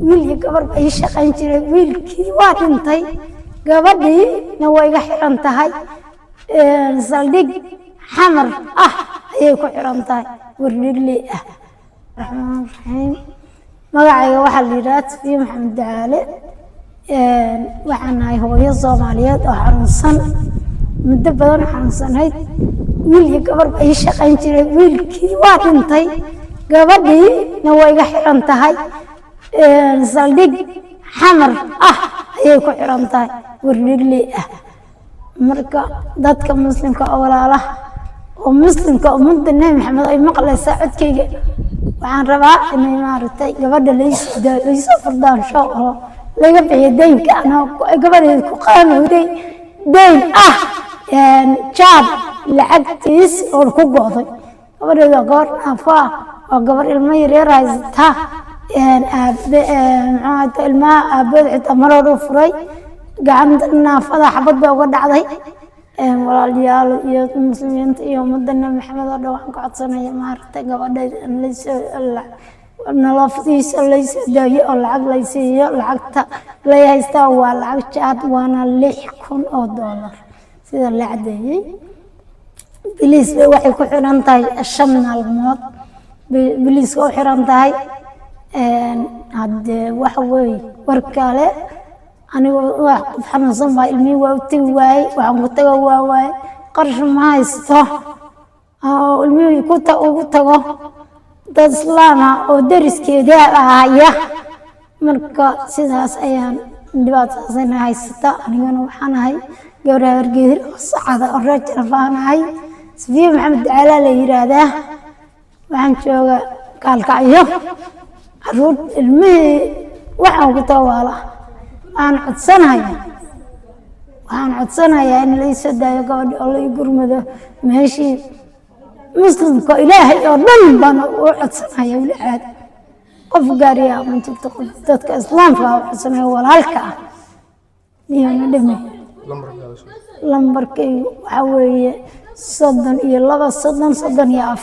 wiil gabar ay shaqayn jiray wiilkii waa dhintay gabadhii na way iga xiran tahay saldhig xamar ayay ku xiran tahay warnigley raxmaan raxiim magacayga waxaa la yidhaha Safiya Maxamed Daale waxaan ahay hooyo Soomaaliyeed oo xanuunsan muddo badan xanuunsanayd wiil gabar ay shaqayn jiray wiilkii waa dhintay gabadhii na way iga xiran tahay saldhig xamar ayay ku xiran tahay warnigley marka dadka muslimka oo walaalaha oo muslimka ummadda Nabi Maxamed ay maqlaysaa codkayga waxaan rabaa inay maaragtay gabadha layso furdaansho oo laga bixiyo deynka anoo gabadheeda ku qaamowday deyn jaab lacagtiis oo ku go'day gabadheeda gabar naafo oo gabar ilmo yaryar haysata ilmaha aabaheed xitaa maroodu furay gacanta naafada xabad baa uga dhacday walaalayaal iyo muslimiinta iyo ummadda Nabi Maxamed oo dhan waxaan ka codsanaya maaragtay gabadheeda nalaafadiisa layso daayo oo lacag laysiiyo lacagta lay haystaa waa lacag jaad waana $6,000 sida la cadeeyay biliis waxay ku xiran tahay 5 maalmood biliis oo xiran tahay hadde waxa weeye warkale anigoo wax xanuunsan baa ilmihii waa u tegi waayey waxaan ku tago waa waayey qarash ma haysto oo ilmihii ugu tago dad islaam oo dariskeeda ahaya marka sidaas ayaan dhibaatadaasina haysata anigana waxaan ahay gabar hargeysa oo sacada oo reer faanahay Safiya Maxamed Daale la yiraahdaa waxaan jooga kaalkacyo caruur ilmihii waxaan ku tago waxaan codsanayaa in la iso daayo gabadha oo la gurmado meeshii muslimka ilaahay oo dhan baan u codsanayaa walaad qof gaariya ma jirto dadka islaamka oo codsanaya walaalka iyo nadhame lambarkaygu waxa weeye 32 34